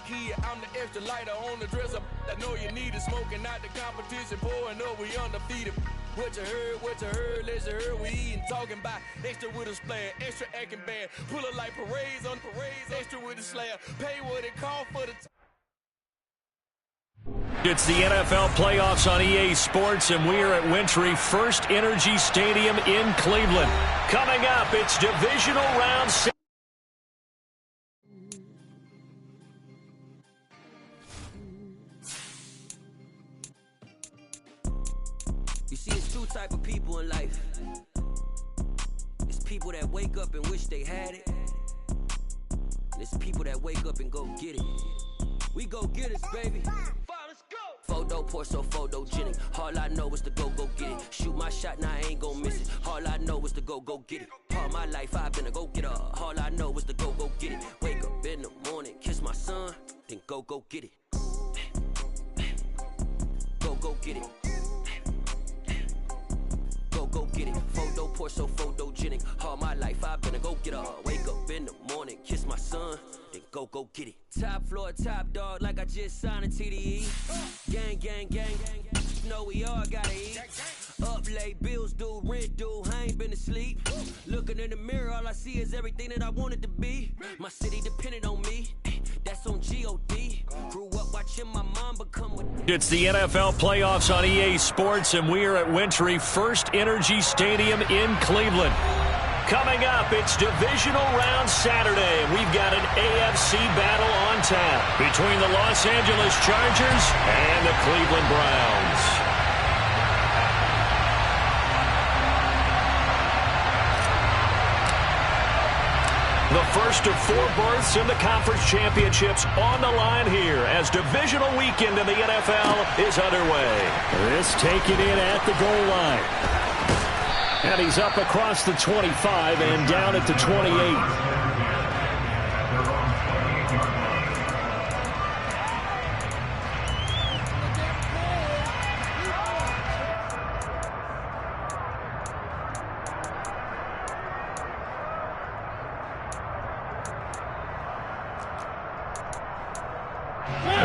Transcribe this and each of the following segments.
kid, I'm the extra lighter on the dresser. I know you need it, smoking out the competition, pouring up, we undefeated. What you heard, let's hear we eatin', talking about extra with a splash, extra acting bad, pull up like parades on parades, extra with a slab, pay what it cost for the It's the NFL playoffs on EA Sports, and we are at Wintry First Energy Stadium in Cleveland. Coming up, it's divisional round 6. You see, it's two type of people in life. It's people that wake up and wish they had it. And it's people that wake up and go get it. We go get it, baby. Let's go. Photo pour so photogenic. All I know is to go get it. Shoot my shot, now I ain't gon' miss it. All I know is to go get it. All my life I've been a go-getter. All I know is to go get it. Wake up in the morning, kiss my son, then go get it. Go get it. Go get it. Photo pour so photogenic. All my life I've been a go-getter. Wake up in the morning, kiss my son, then go get it. Top floor, top dog, like I just signed a TDE. Gang. You know we all gotta eat. Up late, bills due, rent due, I ain't been asleep. Looking in the mirror, all I see is everything that I wanted to be. My city depended on me, that's on G.O.D. Grew up watching my mom become what... It's the NFL playoffs on EA Sports, and we are at Wintry First Energy Stadium in Cleveland. Coming up, it's divisional round Saturday. We've got an AFC battle on tap between the Los Angeles Chargers and the Cleveland Browns. The first of 4 berths in the conference championships on the line here as divisional weekend in the NFL is underway. This taken in at the goal line. And he's up across the 25 and down at the 28.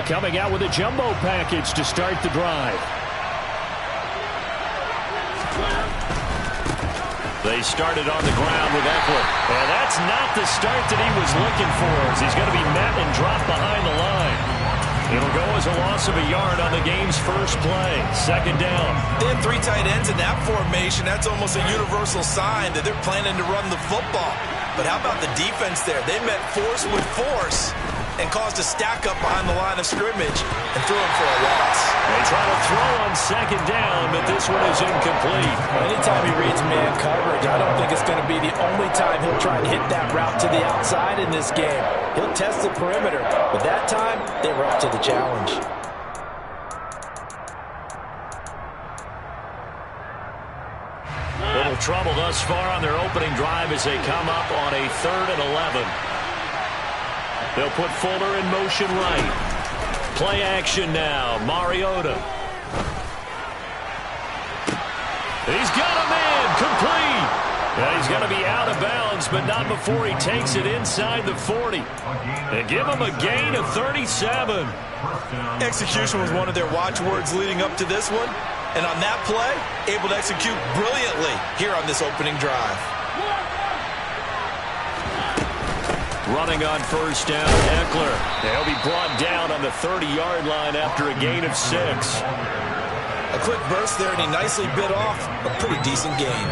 Coming out with a jumbo package to start the drive. They started on the ground with Eckler. And that's not the start that he was looking for, as he's going to be met and dropped behind the line. It'll go as a loss of a yard on the game's first play. Second down. They have 3 tight ends in that formation. That's almost a universal sign that they're planning to run the football. But how about the defense there? They met force with force and caused a stack up behind the line of scrimmage and threw him for a loss. They try to throw on second down, but this one is incomplete. Anytime he reads man coverage, I don't think it's going to be the only time he'll try and hit that route to the outside in this game. He'll test the perimeter, but that time they were up to the challenge. Little trouble thus far on their opening drive as they come up on a 3rd and 11. They'll put Fuller in motion right. Play action now. Mariota. He's got a man. Complete. And he's going to be out of bounds, but not before he takes it inside the 40. And give him a gain of 37. Execution was one of their watchwords leading up to this one. And on that play, able to execute brilliantly here on this opening drive. Running on first down, Eckler. He'll be brought down on the 30-yard line after a gain of 6. A quick burst there, and he nicely bit off a pretty decent gain.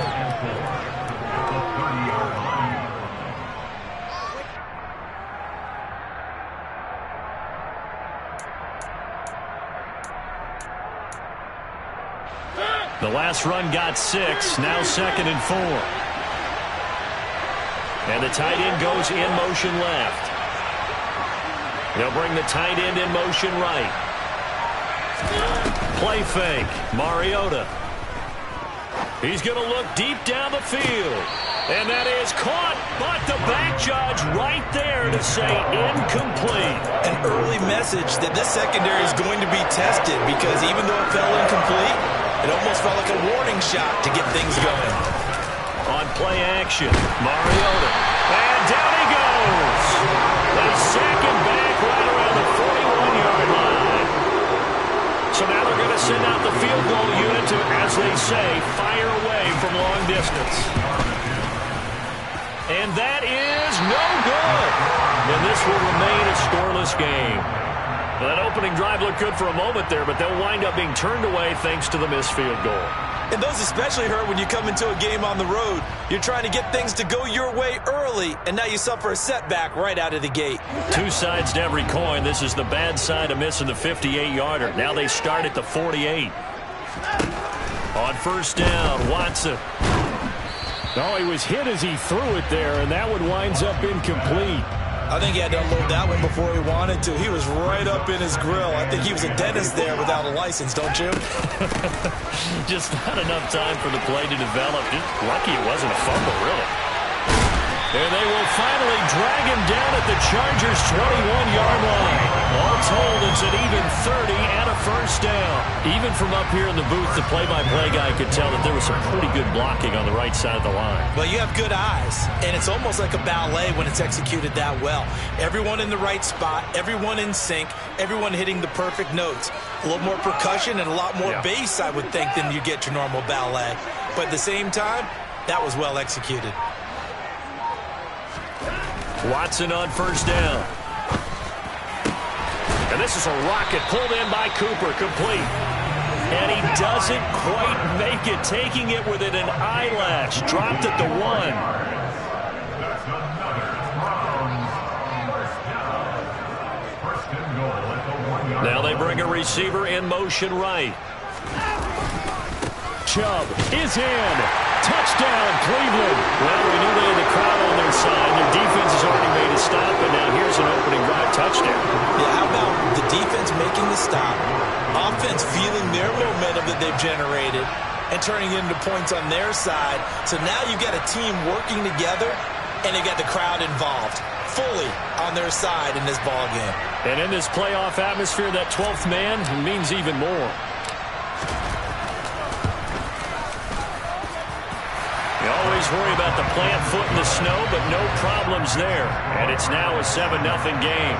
The last run got 6, now 2nd and 4. And the tight end goes in motion left. They'll bring the tight end in motion right. Play fake. Mariota. He's going to look deep down the field. And that is caught, but the back judge right there to say incomplete. An early message that this secondary is going to be tested, because even though it fell incomplete, it almost felt like a warning shot to get things going. On play action, Mariota. And down he goes. They sack him back right around the to, as they say, fire away from long distance. And that is no good. And this will remain a scoreless game. That opening drive looked good for a moment there, but they'll wind up being turned away thanks to the missed field goal. And those especially hurt when you come into a game on the road. You're trying to get things to go your way early, and now you suffer a setback right out of the gate. Two sides to every coin. This is the bad side of missing the 58-yarder. Now they start at the 48. On first down, Watson. Oh, he was hit as he threw it there, and that one winds up incomplete. I think he had to unload that one before he wanted to. He was right up in his grill. I think he was a dentist there without a license, don't you? Just not enough time for the play to develop. Just lucky it wasn't a fumble, really. And they will finally drag him down at the Chargers' 21-yard line. All told, it's an even 30 and a first down. Even from up here in the booth, the play-by-play guy could tell that there was some pretty good blocking on the right side of the line. Well, you have good eyes, and it's almost like a ballet when it's executed that well. Everyone in the right spot, everyone in sync, everyone hitting the perfect notes. A little more percussion and a lot more bass, I would think, than you get your normal ballet. But at the same time, that was well executed. Watson on first down. And this is a rocket pulled in by Cooper, complete. And he doesn't quite make it, taking it within an eyelash. Dropped at the 1. Now they bring a receiver in motion right. Chubb is in. Touchdown, Cleveland. Well, we knew they had the crowd on their side. Their defense has already made a stop, and now here's an opening drive touchdown. Yeah, how about the defense making the stop, offense feeling their momentum that they've generated, and turning it into points on their side. So now you've got a team working together, and they got the crowd involved fully on their side in this ball game. And in this playoff atmosphere, that 12th man means even more. You always worry about the plant foot in the snow, but no problems there. And it's now a 7-0 game.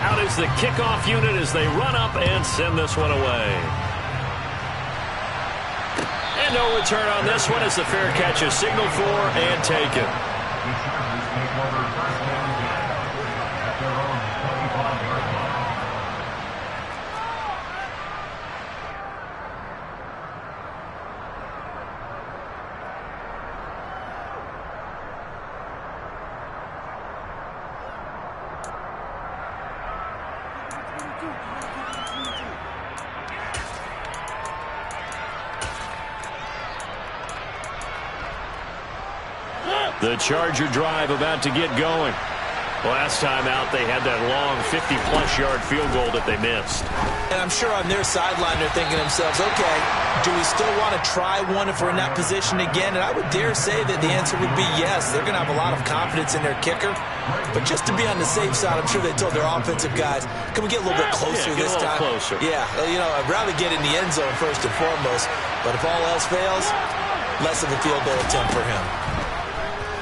Out is the kickoff unit as they run up and send this one away. And no return on this one as the fair catch is signaled for and taken. The Charger drive about to get going. Last time out, they had that long 50-plus yard field goal that they missed. And I'm sure on their sideline, they're thinking to themselves, okay, do we still want to try one if we're in that position again? And I would dare say that the answer would be yes. They're going to have a lot of confidence in their kicker. But just to be on the safe side, I'm sure they told their offensive guys, can we get a little bit closer this time? Closer. Yeah, you know, I'd rather get in the end zone first and foremost. But if all else fails, less of a field goal attempt for him.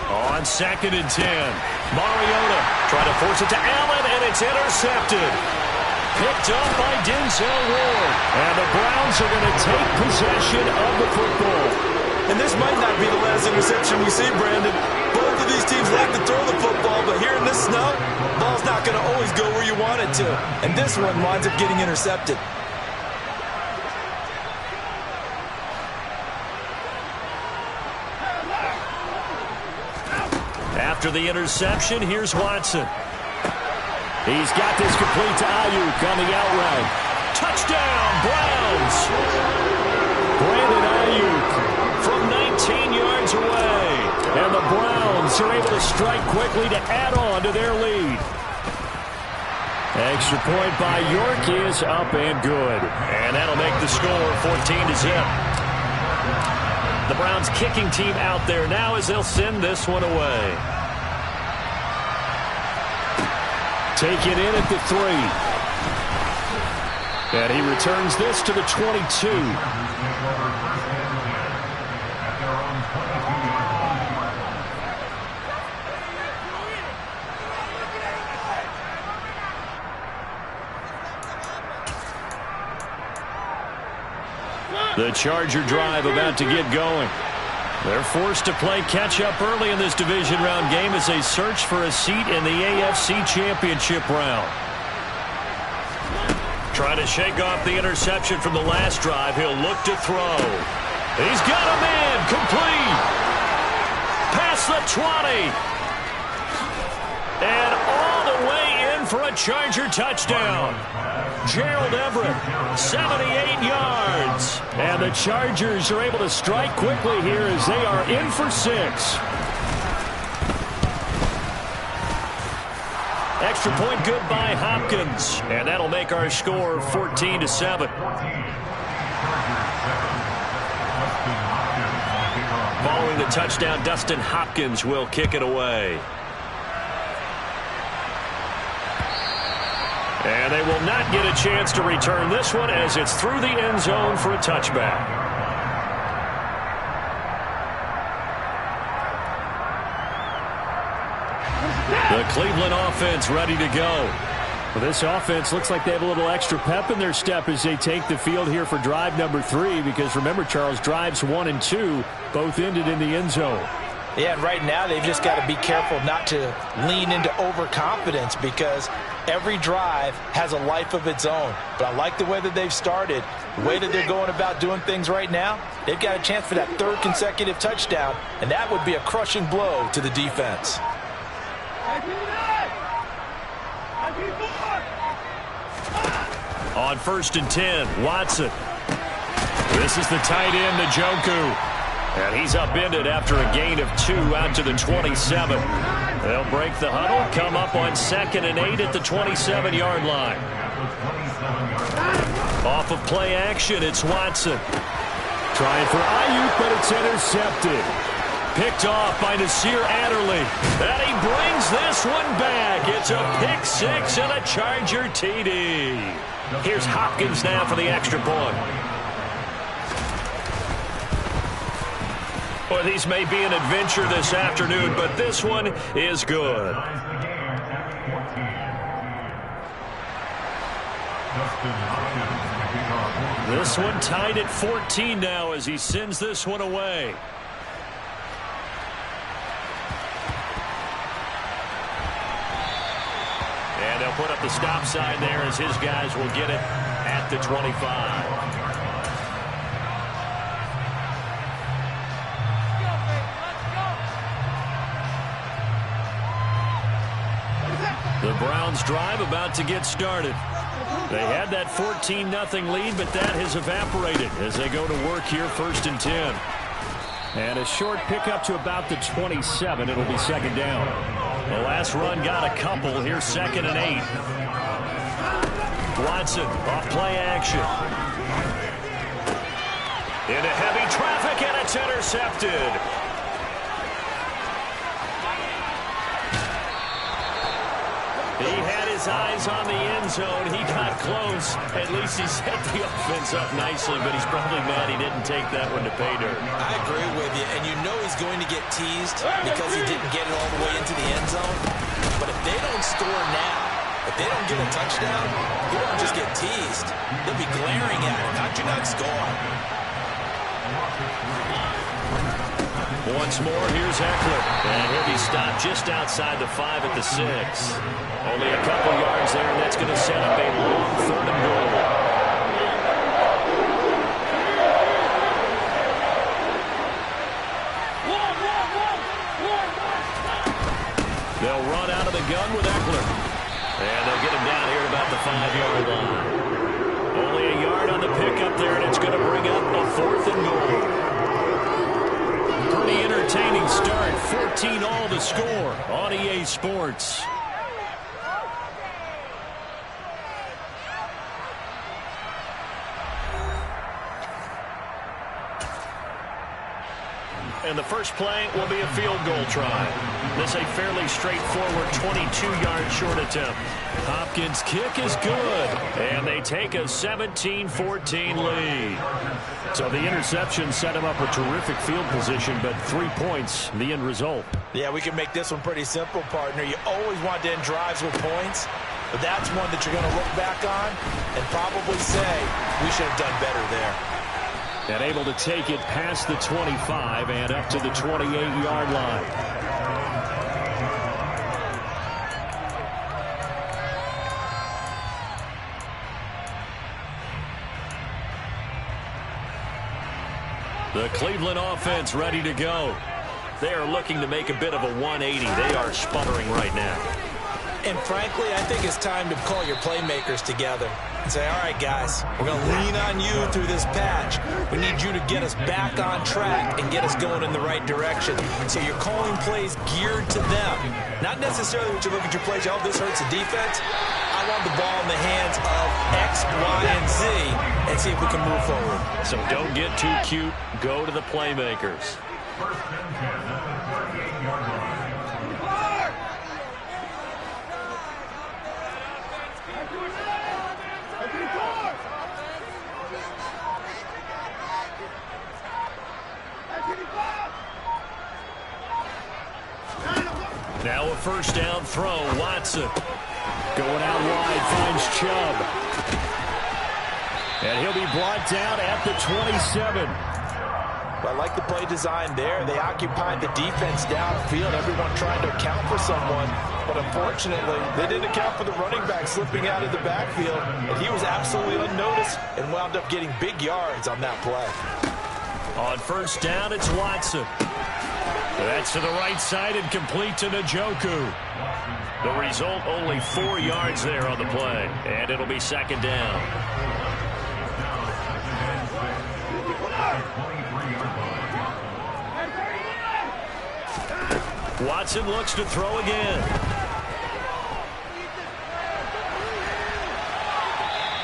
On 2nd and 10, Mariota trying to force it to Allen, and it's intercepted. Picked up by Denzel Ward. And the Browns are going to take possession of the football. And this might not be the last interception we see, Brandon. Both of these teams like to throw the football, but here in this snow, ball's not going to always go where you want it to. And this one winds up getting intercepted. After the interception, here's Watson. He's got this complete to Ayuk on the out route. Touchdown, Browns! Brandon Ayuk from 19 yards away. And the Browns are able to strike quickly to add on to their lead. Extra point by York is up and good. And that'll make the score 14-0. The Browns kicking team out there now as they'll send this one away. Take it in at the 3. And he returns this to the 22. The Charger drive about to get going. They're forced to play catch-up early in this division round game as they search for a seat in the AFC Championship round. Trying to shake off the interception from the last drive. He'll look to throw. He's got a man. Complete. Past the 20. And all the way in for a Charger touchdown. Gerald Everett, 78 yards. And the Chargers are able to strike quickly here as they are in for 6. Extra point good by Hopkins. And that'll make our score 14-7. Following the touchdown, Dustin Hopkins will kick it away. And they will not get a chance to return this one as it's through the end zone for a touchback. The Cleveland offense ready to go. Well, this offense looks like they have a little extra pep in their step as they take the field here for drive number 3, because remember, Charles, drives 1 and 2 both ended in the end zone. Yeah, and right now they've just got to be careful not to lean into overconfidence, because every drive has a life of its own. But I like the way that they've started, the way that they're going about doing things right now. They've got a chance for that 3rd consecutive touchdown, and that would be a crushing blow to the defense. On 1st and 10, Watson. This is the tight end, Njoku. And he's upended after a gain of 2 out to the 27. They'll break the huddle, come up on 2nd and 8 at the 27-yard line. Off of play action, it's Watson. Trying for Ayuk, but it's intercepted. Picked off by Nasir Adderley. And he brings this one back. It's a pick 6 and a Charger TD. Here's Hopkins now for the extra point. Well, these may be an adventure this afternoon, but this one is good. This one tied at 14 now as he sends this one away. And they'll put up the stop sign there as his guys will get it at the 25. The Browns drive about to get started. They had that 14-0 lead, but that has evaporated as they go to work here 1st and 10. And a short pickup to about the 27. It'll be 2nd down. The last run got a couple. Here's 2nd and 8. Watson off play action. Into heavy traffic, and it's intercepted. He had his eyes on the end zone. He got close. At least he set the offense up nicely, but he's probably mad he didn't take that one to pay dirt. I agree with you, and you know he's going to get teased because he didn't get it all the way into the end zone. But if they don't score now, if they don't get a touchdown, he won't just get teased. They'll be glaring at him. How'd you not score? Once more, here's Eckler. And he'll be stopped just outside the 5 at the 6. Only a couple yards there, and that's going to set up a long 3rd and goal. They'll run out of the gun with Eckler. And they'll get him down here at about the 5-yard line. Only a yard on the pickup there, and it's going to bring up a 4th and goal. Pretty entertaining start. 14-all the score on EA Sports. And the first play will be a field goal try. This is a fairly straightforward 22-yard short attempt. Hopkins' kick is good. And they take a 17-14 lead. So the interception set him up with terrific field position, but 3 points, the end result. Yeah, we can make this one pretty simple, partner. You always want to end drives with points, but that's one that you're going to look back on and probably say, we should have done better there. And able to take it past the 25 and up to the 28-yard line. The Cleveland offense ready to go. They are looking to make a bit of a 180. They are sputtering right now. And frankly, I think it's time to call your playmakers together and say, all right, guys, we're going to lean on you through this patch. We need you to get us back on track and get us going in the right direction. So you're calling plays geared to them. Not necessarily when you look at your plays, oh, this hurts the defense. I want the ball in the hands of X, Y, and Z and see if we can move forward. So don't get too cute. Go to the playmakers. Now a first down throw. Watson going out wide, finds Chubb. And he'll be brought down at the 27. Well, I like the play design there. They occupied the defense downfield, everyone trying to account for someone. But unfortunately, they didn't account for the running back slipping out of the backfield. And he was absolutely unnoticed and wound up getting big yards on that play. On first down, it's Watson. That's to the right side and complete to Njoku. The result, only 4 yards there on the play. And it'll be second down. Watson looks to throw again.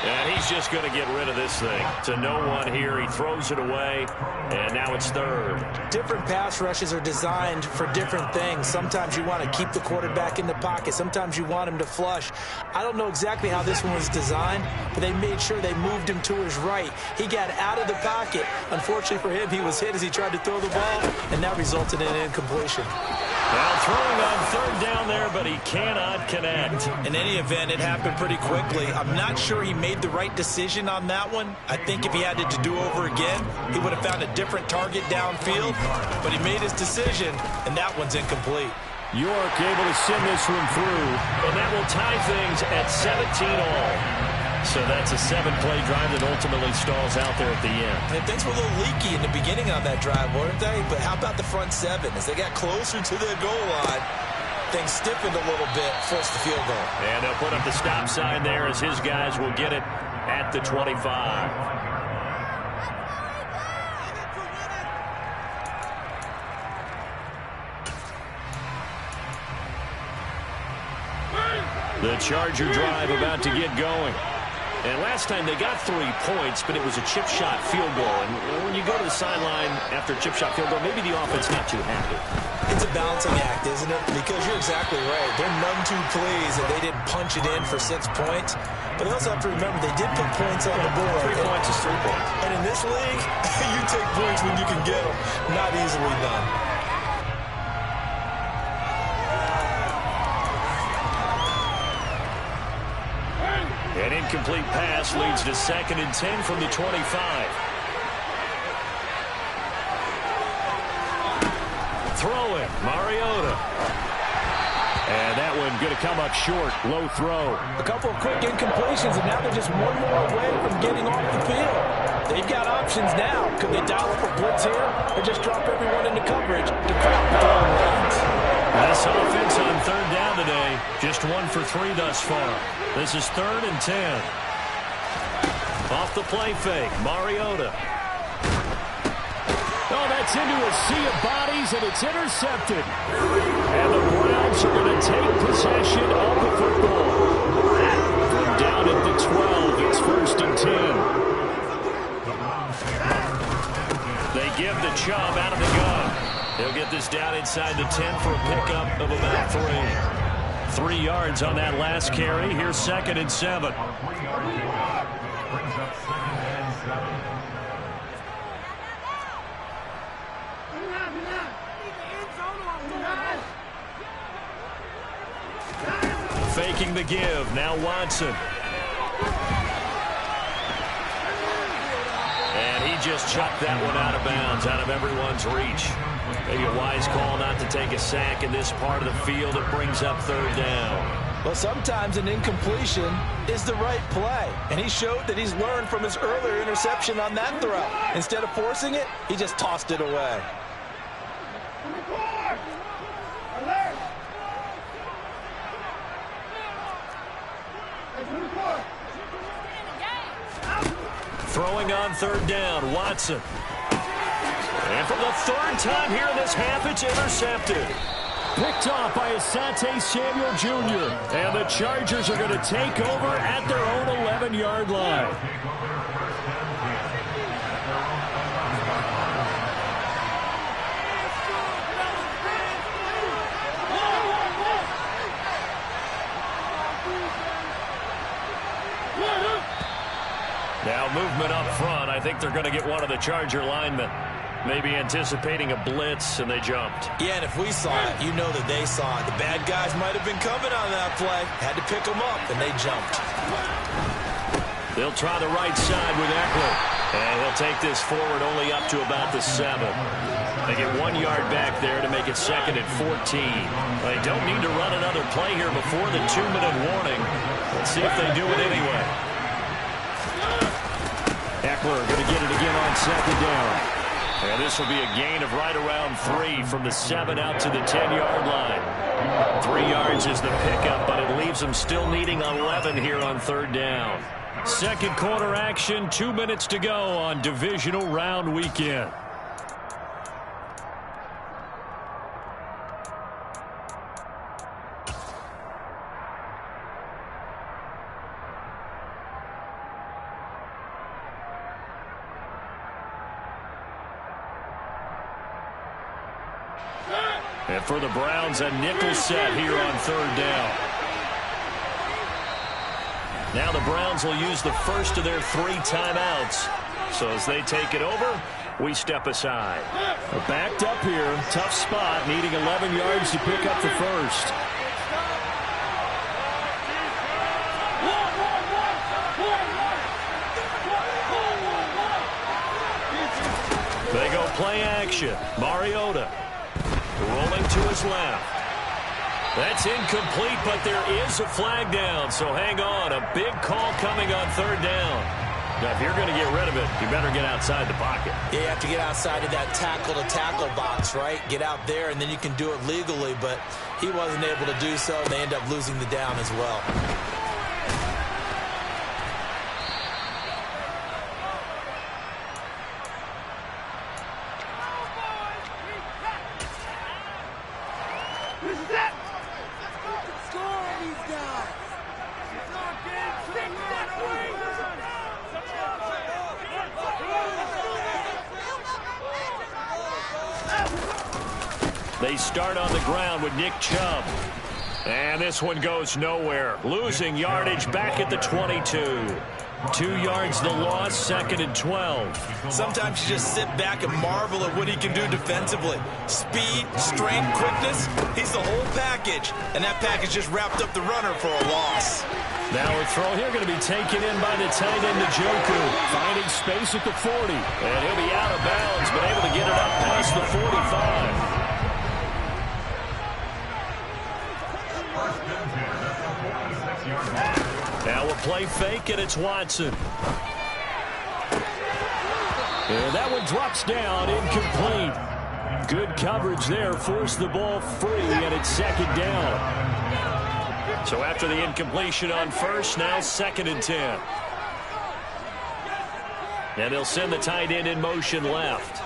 And he's just going to get rid of this thing. To no one here. He throws it away, and now it's third. Different pass rushes are designed for different things. Sometimes you want to keep the quarterback in the pocket. Sometimes you want him to flush. I don't know exactly how this one was designed, but they made sure they moved him to his right. He got out of the pocket. Unfortunately for him, he was hit as he tried to throw the ball, and that resulted in an incompletion. Well, throwing on third down there, but he cannot connect. In any event, it happened pretty quickly. I'm not sure he made the right decision on that one. I think if he had it to do over again, he would have found a different target downfield. But he made his decision, and that one's incomplete. York able to send this one through, and that will tie things at 17 all. So that's a 7-play drive that ultimately stalls out there at the end. And things were a little leaky in the beginning on that drive, weren't they? But how about the front seven? As they got closer to the goal line, things stiffened a little bit, forced the field goal. And they'll put up the stop sign there as his guys will get it at the 25. The Charger drive about to get going. And last time they got 3 points, but it was a chip shot field goal. And when you go to the sideline after a chip shot field goal, maybe the offense not too happy. It's a balancing act, isn't it? Because you're exactly right. They're none too pleased that they didn't punch it in for 6 points. But they also have to remember they did put points on the board. 3 points is 3 points. And in this league, you take points when you can get them. Not easily done. An incomplete pass leads to 2nd and 10 from the 25. Throwing, Mariota. And that one going to come up short. Low throw. A couple of quick incompletions, and now they're just one more away from getting off the field. They've got options now. Could they dial up a blitz here or just drop everyone into coverage to crowd the throwing lanes? This offense on third down today, just 1 for 3 thus far. This is 3rd and 10. Off the play fake, Mariota. Oh, that's into a sea of bodies, and it's intercepted. And the Browns are going to take possession of the football. From down at the 12, it's 1st and 10. They give the Chubb out of the gun. They'll get this down inside the 10 for a pickup of about 3. 3 yards on that last carry. Here's 2nd and 7. Faking the give. Now Watson. And he just chucked that one out of bounds, out of everyone's reach. Maybe a wise call not to take a sack in this part of the field. It brings up third down. Well, sometimes an incompletion is the right play, and he showed that he's learned from his earlier interception on that throw. Instead of forcing it, he just tossed it away. Throwing on third down, Watson. And for the third time here in this half, it's intercepted. Picked off by Asante Samuel Jr. And the Chargers are going to take over at their own 11-yard line. Now movement up front. I think they're going to get one of the Charger linemen. Maybe anticipating a blitz, and they jumped. Yeah, and if we saw it, you know that they saw it. The bad guys might have been coming on that play. Had to pick them up, and they jumped. They'll try the right side with Eckler. And he'll take this forward only up to about the 7. They get 1 yard back there to make it second and 14. They don't need to run another play here before the 2-minute warning. Let's see if they do it anyway. Eckler going to get it again on second down. And this will be a gain of right around 3 from the 7 out to the 10-yard line. 3 yards is the pickup, but it leaves them still needing 11 here on third down. Second quarter action, 2 minutes to go on divisional round weekend. And for the Browns, a nickel set here on third down. Now the Browns will use the first of their 3 timeouts. So as they take it over, we step aside. They're backed up here. Tough spot, needing 11 yards to pick up the first. They go play action. Mariota rolling to his left. That's incomplete, but there is a flag down, so hang on. A big call coming on third down. Now, if you're going to get rid of it, you better get outside the pocket. Yeah, you have to get outside of that tackle-to-tackle box, right? Get out there, and then you can do it legally, but he wasn't able to do so, and they end up losing the down as well. They start on the ground with Nick Chubb. And this one goes nowhere. Losing yardage back at the 22. 2 yards the loss, second and 12. Sometimes you just sit back and marvel at what he can do defensively. Speed, strength, quickness, he's the whole package. And that package just wrapped up the runner for a loss. Now a throw here going to be taken in by the tight end, Njoku. Finding space at the 40. And he'll be out of bounds, but able to get it up past the 45. Now a play fake, and it's Watson. And that one drops down, incomplete. Good coverage there, forced the ball free, and it's second down. So after the incompletion on first, now second and 10. And they'll send the tight end in motion left.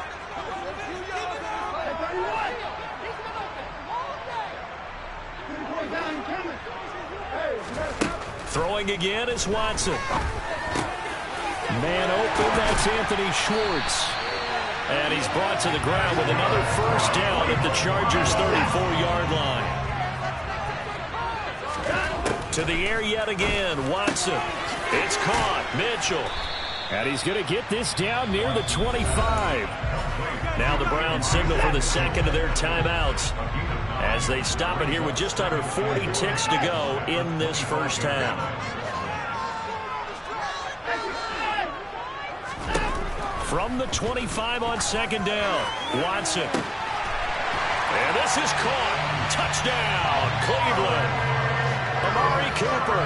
Throwing again is Watson. Man open, that's Anthony Schwartz. And he's brought to the ground with another first down at the Chargers' 34-yard line. To the air yet again, Watson. It's caught, Mitchell. And he's going to get this down near the 25. Now the Browns signal for the second of their timeouts as they stop it here with just under 40 ticks to go in this first half. from the 25 on second down. Watson. And this is caught. Touchdown, Cleveland. Amari Cooper,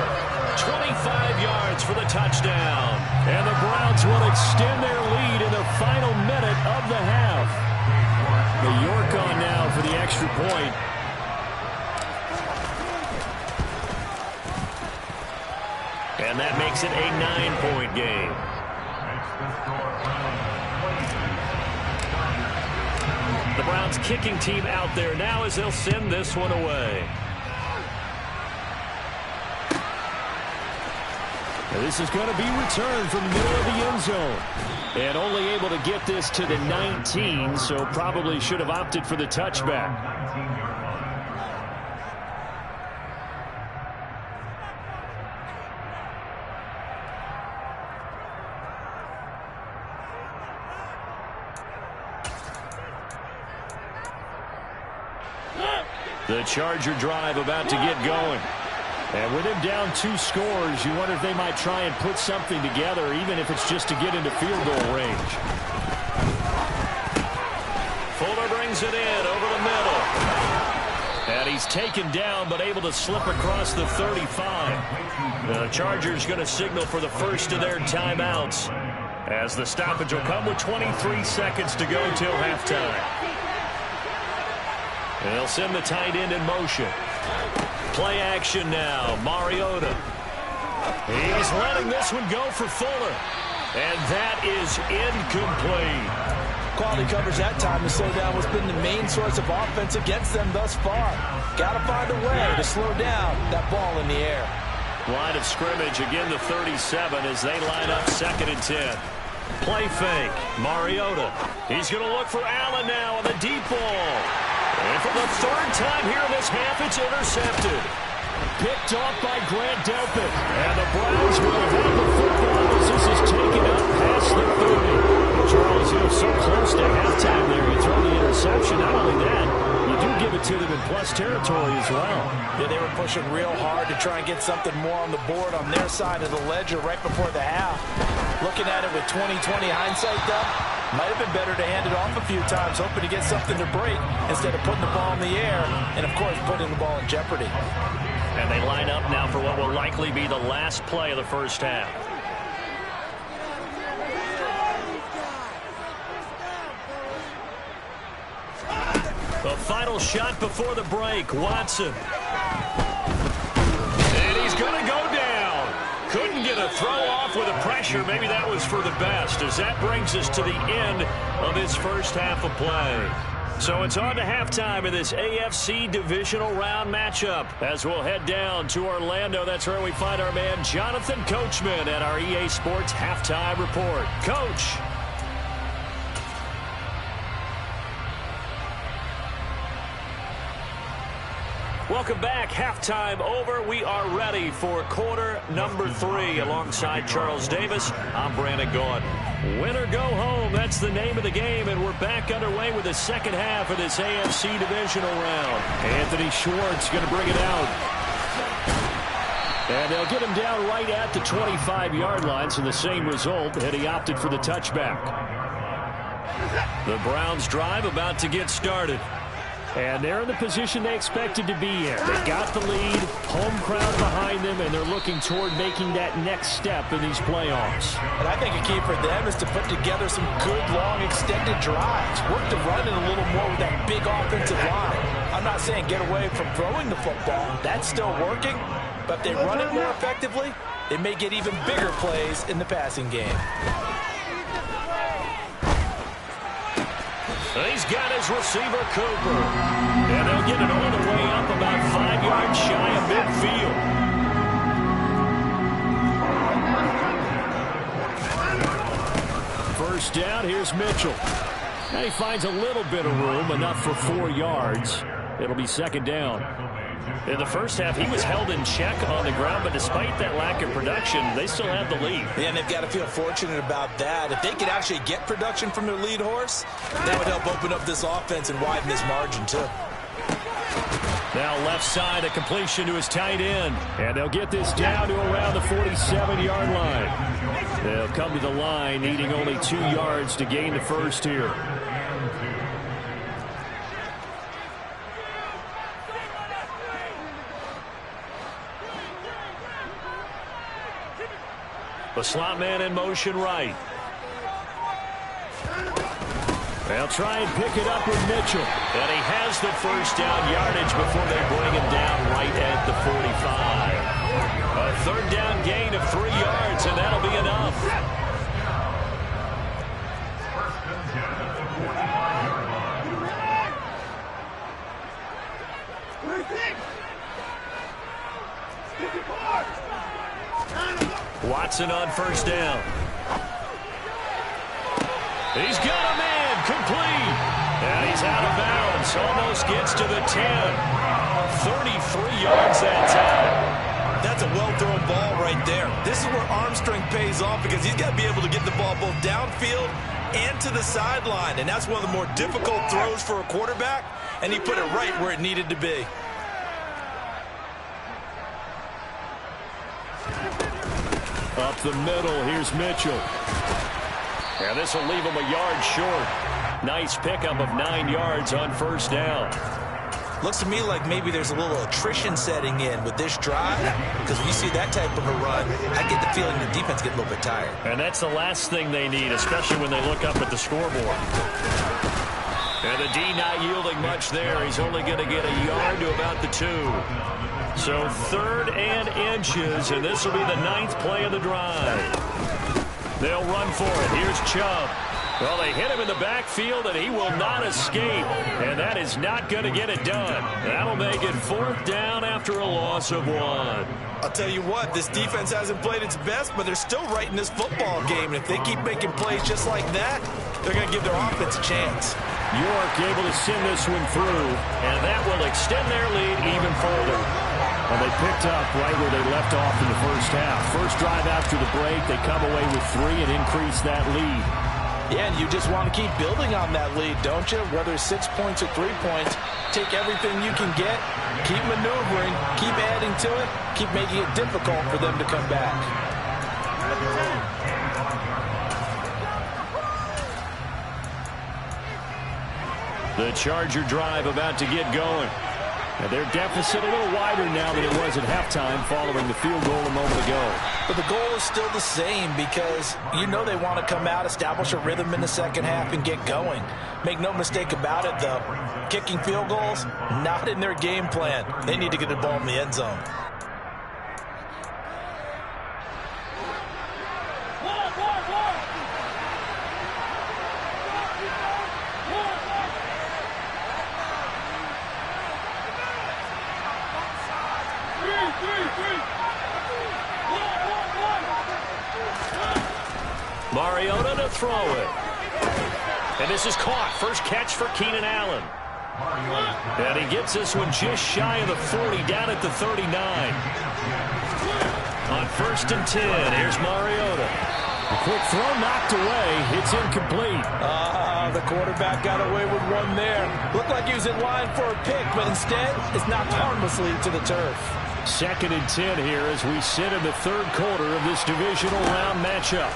25 yards for the touchdown. And the Browns will extend their lead in the final minute of the half. The York on now for the extra point. And that makes it a 9-point game. The Browns kicking team out there now as they'll send this one away. And this is going to be returned from the middle of the end zone. And only able to get this to the 19, so probably should have opted for the touchback. The Charger drive about to get going. And with him down 2 scores, you wonder if they might try and put something together, even if it's just to get into field goal range. Fuller brings it in over the middle. And he's taken down, but able to slip across the 35. The Chargers going to signal for the first of their timeouts, as the stoppage will come with 23 seconds to go till halftime. And they'll send the tight end in motion. Play action now. Mariota. He's letting this one go for Fuller. And that is incomplete. Quality coverage that time to slow down what's been the main source of offense against them thus far. Got to find a way to slow down that ball in the air. Line of scrimmage, again the 37 as they line up 2nd and 10. Play fake. Mariota. He's going to look for Allen now on the deep ball. And for the 3rd time here in this half, it's intercepted. Picked off by Grant Delpit. And the Browns will have the football as this is taken up past the 30. Charles, so close to halftime there. You throw the interception. Not only that, you do give it to them in plus territory as well. Yeah, they were pushing real hard to try and get something more on the board on their side of the ledger right before the half. Looking at it with 20/20 hindsight, though, might have been better to hand it off a few times, hoping to get something to break instead of putting the ball in the air and, of course, putting the ball in jeopardy. And they line up now for what will likely be the last play of the first half. The final shot before the break, Watson. And he's going to go down. Couldn't get a throw off with the pressure. Maybe that was for the best, as that brings us to the end of this first half of play. So it's on to halftime in this AFC divisional round matchup, as we'll head down to Orlando. That's where we find our man Jonathan Coachman at our EA Sports Halftime Report. Coach. Welcome back. Halftime over. We are ready for quarter number 3 alongside Charles Davis. I'm Brandon Gaudin. Win or go home, that's the name of the game, and we're back underway with the second half of this AFC divisional round. Anthony Schwartz going to bring it out. And they'll get him down right at the 25-yard line, so the same result, and he opted for the touchback. The Browns drive about to get started. And they're in the position they expected to be in. They got the lead, home crowd behind them, and they're looking toward making that next step in these playoffs. And I think a key for them is to put together some good, long, extended drives. Work the running a little more with that big offensive line. I'm not saying get away from throwing the football. That's still working. But if they run it more effectively, they may get even bigger plays in the passing game. He's got his receiver, Cooper. And they'll get it all the way up about 5 yards shy of midfield. First down, here's Mitchell. And he finds a little bit of room, enough for 4 yards. It'll be second down. In the first half, he was held in check on the ground, but despite that lack of production, they still have the lead. Yeah, and they've got to feel fortunate about that. If they could actually get production from their lead horse, that would help open up this offense and widen this margin, too. Now left side, a completion to his tight end. And they'll get this down to around the 47-yard line. They'll come to the line needing only 2 yards to gain the first here. The slot man in motion right. They'll try and pick it up with Mitchell. And he has the first down yardage before they bring him down right at the 45. A third down gain of 3 yards, and that'll be enough. Watson on first down. He's got a man complete. And he's out of bounds. Almost gets to the 10. 33 yards that time. That's a well-thrown ball right there. This is where arm strength pays off because he's got to be able to get the ball both downfield and to the sideline. And that's one of the more difficult throws for a quarterback. And he put it right where it needed to be. Up the middle, here's Mitchell. And this will leave him a yard short. Nice pickup of 9 yards on first down. Looks to me like maybe there's a little attrition setting in with this drive, because when you see that type of a run, I get the feeling the defense gets a little bit tired. And that's the last thing they need, especially when they look up at the scoreboard. And the D not yielding much there. He's only going to get a yard to about the 2. So 3rd and inches, and this will be the 9th play of the drive. They'll run for it. Here's Chubb. Well, they hit him in the backfield, and he will not escape. And that is not going to get it done. That'll make it 4th down after a loss of 1. I'll tell you what, this defense hasn't played its best, but they're still right in this football game. And if they keep making plays just like that, they're going to give their offense a chance. York able to send this one through, and that will extend their lead even further. And they picked up right where they left off in the first half. First drive after the break, they come away with 3 and increase that lead. Yeah, and you just want to keep building on that lead, don't you? Whether it's 6 points or 3 points, take everything you can get, keep maneuvering, keep adding to it, keep making it difficult for them to come back. The Charger drive about to get going. And their deficit a little wider now than it was at halftime following the field goal a moment ago. But the goal is still the same because you know they want to come out, establish a rhythm in the second half, and get going. Make no mistake about it, though. Kicking field goals, not in their game plan. They need to get the ball in the end zone. Mariota to throw it. And this is caught. First catch for Keenan Allen. And he gets this one just shy of the 40, down at the 39. On 1st and 10, here's Mariota. A quick throw knocked away. It's incomplete. The quarterback got away with one there. Looked like he was in line for a pick, but instead it's knocked harmlessly to the turf. 2nd and 10 here as we sit in the 3rd quarter of this divisional round matchup.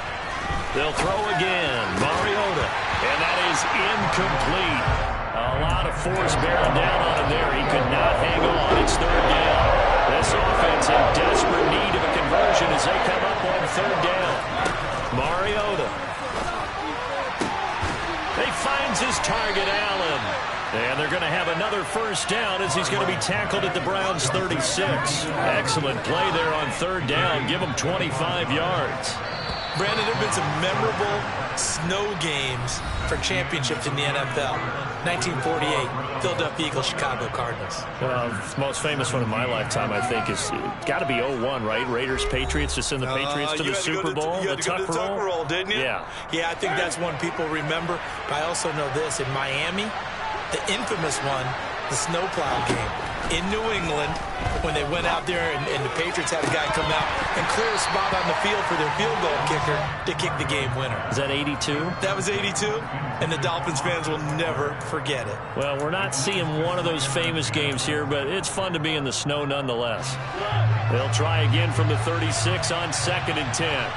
They'll throw again. Mariota. And that is incomplete. A lot of force bearing down on him there. He could not hang on. It's 3rd down. This offense in desperate need of a conversion as they come up on 3rd down. Mariota. He finds his target, Allen. And they're going to have another first down as he's going to be tackled at the Browns' 36. Excellent play there on 3rd down. Give him 25 yards. Brandon, there have been some memorable snow games for championships in the NFL. 1948, Philadelphia Eagles, Chicago Cardinals. The most famous one in my lifetime, I think, is got to be 01, right? Raiders, Patriots, to send the Patriots to the Super Bowl. You had to go to the Tuck roll, didn't you? Yeah. Yeah, I think that's one people remember. But I also know this. In Miami, the infamous one the snowplow game in New England when they went out there and the Patriots had a guy come out and clear a spot on the field for their field goal kicker to kick the game winner. Is that 82? That was 82, and the Dolphins fans will never forget it. Well, we're not seeing one of those famous games here, but it's fun to be in the snow nonetheless. They'll try again from the 36 on 2nd and 10.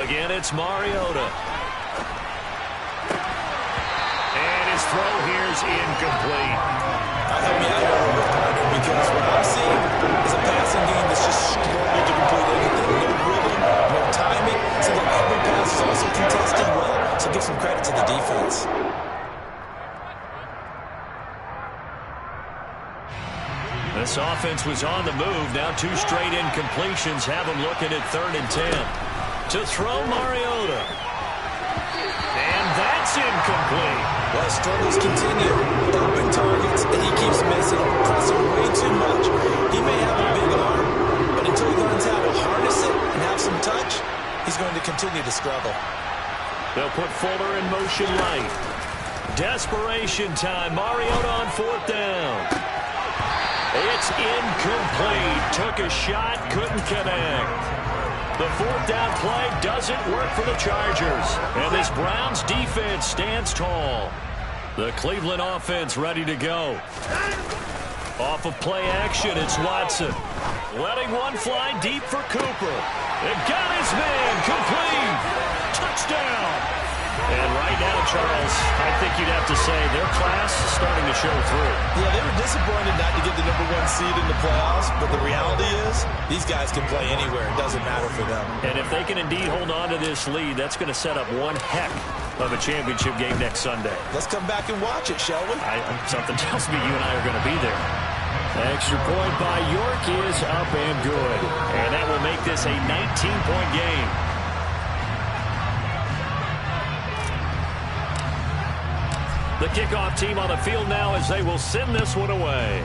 Again, it's Mariota. And his throw here's incomplete. I'll help you out here a little bit, partner, because what I'm seeing is a passing game that's just struggled to complete anything. No rhythm, no timing. So that every pass is also contested well. So give some credit to the defense. This offense was on the move. Now 2 straight incompletions have them looking at 3rd and 10. To throw Mariota. And that's incomplete. Well, struggles continue. Open targets, and he keeps missing, pressing way too much. He may have a big arm, but until he learns how to harness it and have some touch, he's going to continue to struggle. They'll put Fuller in motion right. Desperation time. Mariota on 4th down. It's incomplete. Took a shot, couldn't connect. The 4th down play doesn't work for the Chargers. And this Browns defense stands tall. The Cleveland offense ready to go. Off of play action, it's Watson. Letting one fly deep for Cooper. It got his man. Complete. Touchdown. And right now, Charles, I think you'd have to say their class is starting to show through. Yeah, they were disappointed not to get the #1 seed in the playoffs, but the reality is these guys can play anywhere. It doesn't matter for them. And if they can indeed hold on to this lead, that's going to set up one heck of a championship game next Sunday. Let's come back and watch it, shall we? Something tells me you and I are going to be there. Extra point by York is up and good. And that will make this a 19-point game. The kickoff team on the field now as they will send this one away.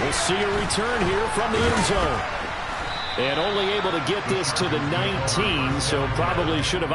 We'll see a return here from the end zone. And only able to get this to the 19, so probably should have